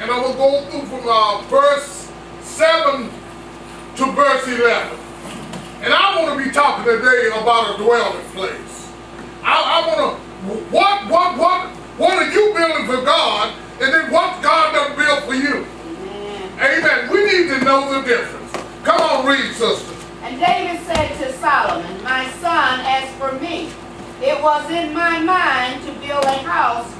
And I'm going to go through from verse 7 to verse 11. And I want to be talking today about a dwelling place. I want to, what are you building for God, and then what God done built for you? Amen. We need to know the difference. Come on, read, sister. And David said to Solomon, my son, as for me, it was in my mind to build a house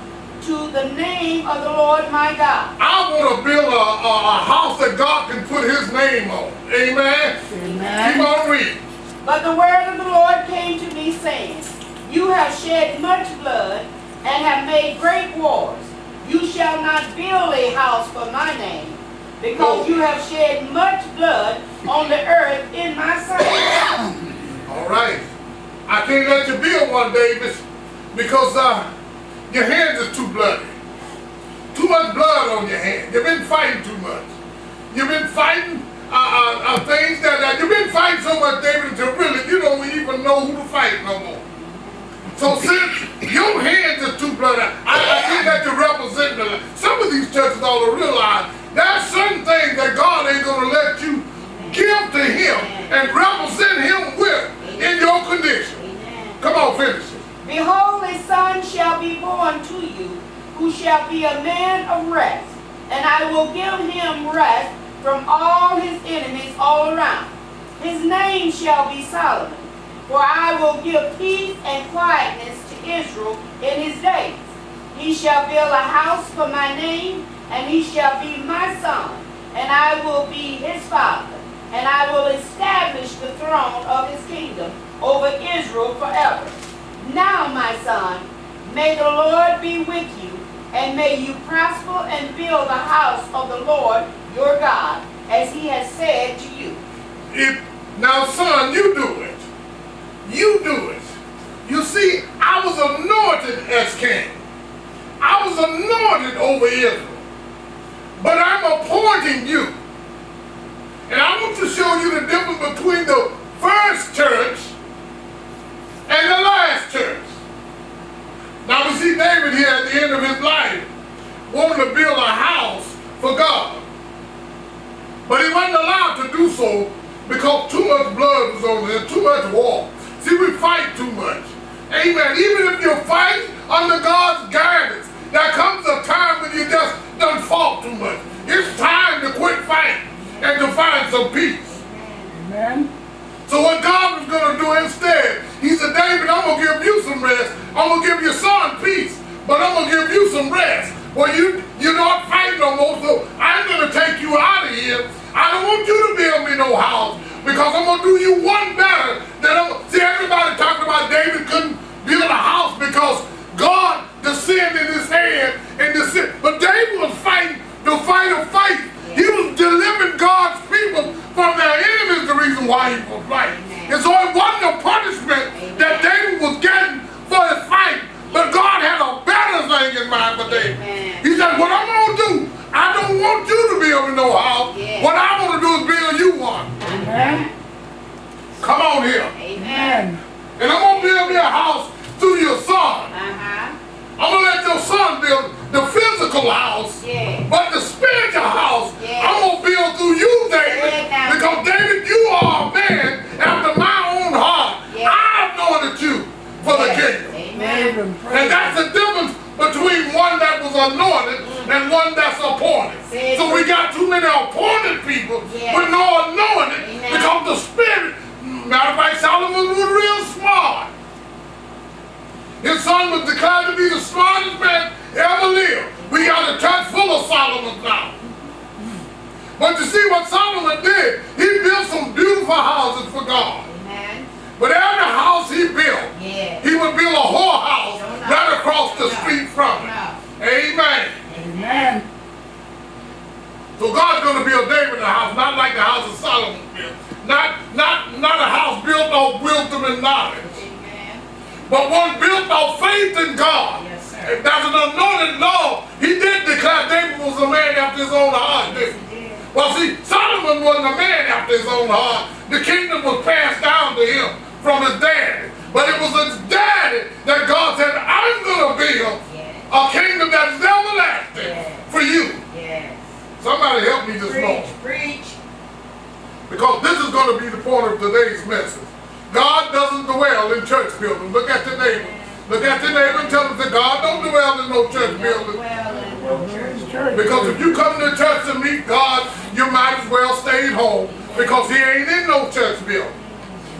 to the name of the Lord my God. I want to build a house that God can put his name on. Amen? Amen. Keep on reading. But the word of the Lord came to me, saying, you have shed much blood and have made great wars. You shall not build a house for my name, because you have shed much blood on the earth in my sight. All right. I can't let you build one, David, because your hands are too bloody. Too much blood on your hands. You've been fighting too much. You've been fighting things that you've been fighting so much, David, until really you don't even know who to fight no more. So since your hands are too bloody, I think that you represent them. Some of these churches ought to realize there's certain things that God ain't going to let you give to him and represent him with in your condition. Come on, finish it. Behold, a son shall be born to you, who shall be a man of rest, and I will give him rest from all his enemies all around. His name shall be Solomon, for I will give peace and quietness to Israel in his days. He shall build a house for my name, and he shall be my son, and I will be his father, and I will establish the throne of his kingdom over Israel forever. Now, my son, may the Lord be with you, and may you prosper and build the house of the Lord your God, as he has said to you. Now, son, you do it. You do it. You see, I was anointed as king. I was anointed over Israel. But I'm appointing you. And I want to show you the difference between the first church and the last church. Now we see David here at the end of his life wanting to build a house for God. But he wasn't allowed to do so because too much blood was on there, too much war. See, we fight too much. Amen. Even if you're fighting under God's guidance, there comes a time when you just done fought too much. It's time to quit fighting and to find some peace. Amen. So what God was going to do instead, he said, David, I'm going to give you some rest. I'm going to give your son peace, but I'm going to give you some rest. Well, you're not fighting no more, so I'm going to take you out of here. I don't want you to build me no house, because I'm going to do you one better than see, everybody talking about David couldn't build a house because God descended in his hand and descended. But David was fighting the fight of faith. He was delivering God's people from their enemies, the reason why he was fighting. And so it wasn't a punishment that David was getting for his fight, but God had a better thing in mind for David. He said, what I'm going to do, I don't want you to build no house. What I want to do is build you one. Come on here. Amen. And I'm going to build me a house through your son. I'm going to let your son build the physical house, but the spiritual house, I'm going to build through you, David, because David, you are a man after my own heart. I anointed you for the kingdom. Amen. And that's the difference between one that was anointed and one that's appointed. So we got too many appointed people with no anointed because the spirit, matter of fact, Solomon was real smart. His son was declared to be the smartest man ever lived. We got a church full of Solomons now. But you see what Solomon did? He built some beautiful houses for God. But every house he built, he would build a whorehouse right across the street from it. Amen. Amen. So God's going to build David a house, not like the house of Solomon built. Not a house built off wisdom and knowledge. But one built off faith in God. If that's an anointed law, he did declare David was a man after his own heart, didn't he? Well, see, Solomon wasn't a man after his own heart. The kingdom was passed down to him from his daddy. But it was his daddy that God said, I'm going to build a kingdom that is everlasting for you. Somebody help me this morning. Preach. Because this is going to be the point of today's message. God doesn't dwell in church buildings. Look at your neighbor. Look at your neighbor and tell him that God don't dwell in no church building. Because if you come to church to meet God, you might as well stay at home. Because he ain't in no church building.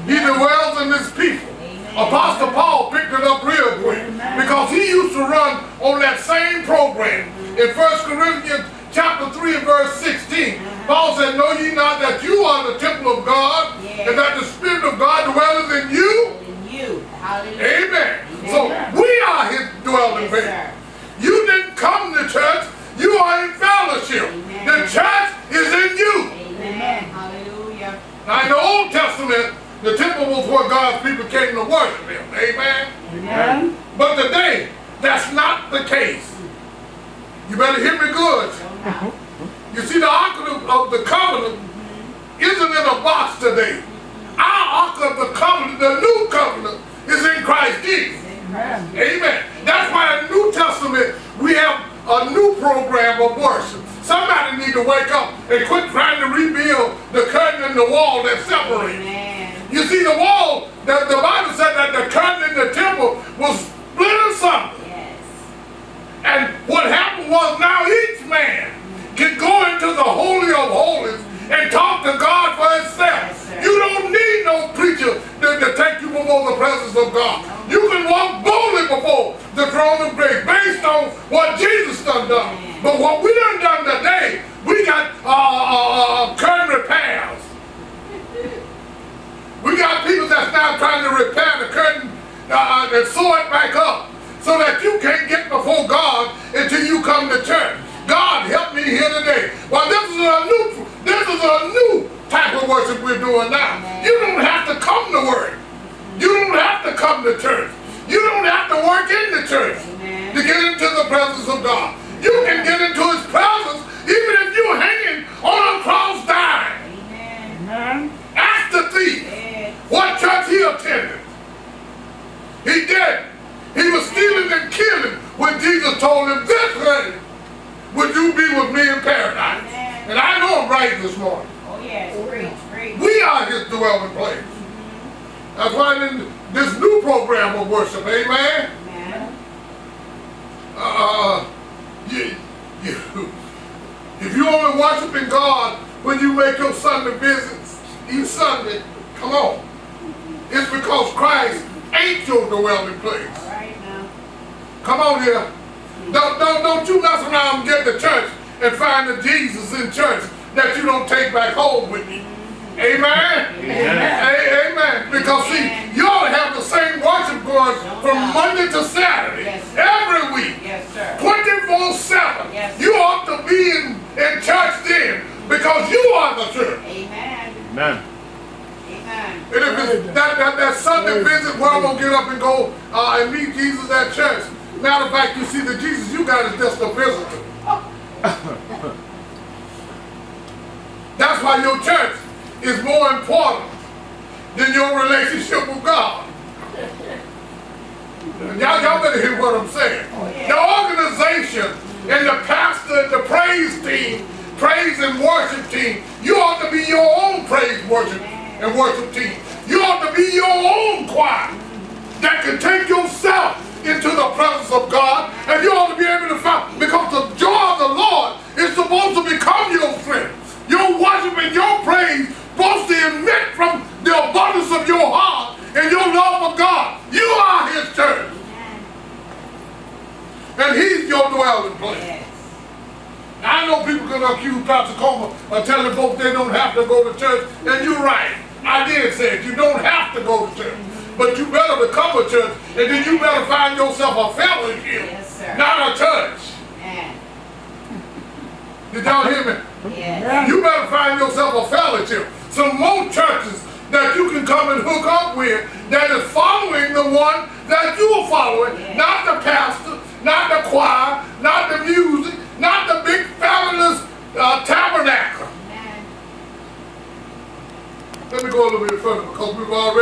He dwells in his people. Apostle Paul picked it up real quick. Because he used to run on that same program. In 1 Corinthians chapter 3 and verse 16, Paul said, know ye not that you are the temple of God, and that the Spirit of God dwelleth in you? Amen. So we are his dwelling place. You didn't come to church, you are in fellowship. The church is in you. Amen. Hallelujah. Now in the Old Testament, the temple was where God's people came to worship him. Amen. Amen. But today, that's not the case. You better hear me good. You see, the Ark of the Covenant isn't in a box today. Our Ark of the Covenant, the new covenant, is in Christ Jesus. Amen. That's why in the New Testament, we have a new program of worship. Somebody need to wake up and quit trying to rebuild the curtain and the wall that separates. You see, the wall, the Bible said that the curtain in the temple was split asunder. And what happened was now each man can go into the Holy of Holies and talk to God for himself. You don't need no preacher to take you before the presence of God. You can walk boldly before the throne of grace based on what Jesus done. But what we done today, we got curtain repairs. We got people that's now trying to repair the curtain and sew it back up so that you can't get before God until you come to church. God help me here today. Well, this is a new type of worship we're doing now. You don't have to come to work. You don't have to come to church. You don't have to work in the church to get into the presence of God. You can get into his presence even if you're hanging on a cross dying. Ask the thief what church he attended. He did. He was stealing and killing when Jesus told him, this way would you be with me in paradise. And I know I'm right this morning. Oh yes, preach. We are his dwelling place. That's why in this new program of worship, amen? If you only worshiping God when you make your Sunday visits, each Sunday, come on. It's because Christ ain't your dwelling place. All right now. Come on here. Don't you mess around and get to church and find the Jesus in church that you don't take back home with you. Amen? Amen. Because see, you ought to have the same worship going from Monday to Saturday, every week, 24/7. You ought to be in church then because you are the church. Amen. And if it's that Sunday visit where I'm going to get up and go and meet Jesus at church. Matter of fact, you see, the Jesus you got is just a visitor. That's why your church is more important than your relationship with God. Y'all better hear what I'm saying. The organization and the pastor and the praise team, praise and worship team, you ought to be your own praise, worship and worship team. You ought to be your own choir that can take yourself into the presence of God, and you ought to be able to find, because the joy of the Lord is supposed to become your strength. Your worship and your praise supposed to emit from the abundance of your heart and your love for God. You are his church. And he's your dwelling place. Now, I know people going to accuse Pastor Comer of telling folks they don't have to go to church, and you're right. I did say it. You don't have to go to church. But you better become a church, and then you better find yourself a fellowship, not a church. Did y'all hear me? You better find yourself a fellowship. Some more churches that you can come and hook up with that is following the one that you are following, not the pastor, not the choir, not the music, not the big fabulous tabernacle. Let me go a little bit further because we've already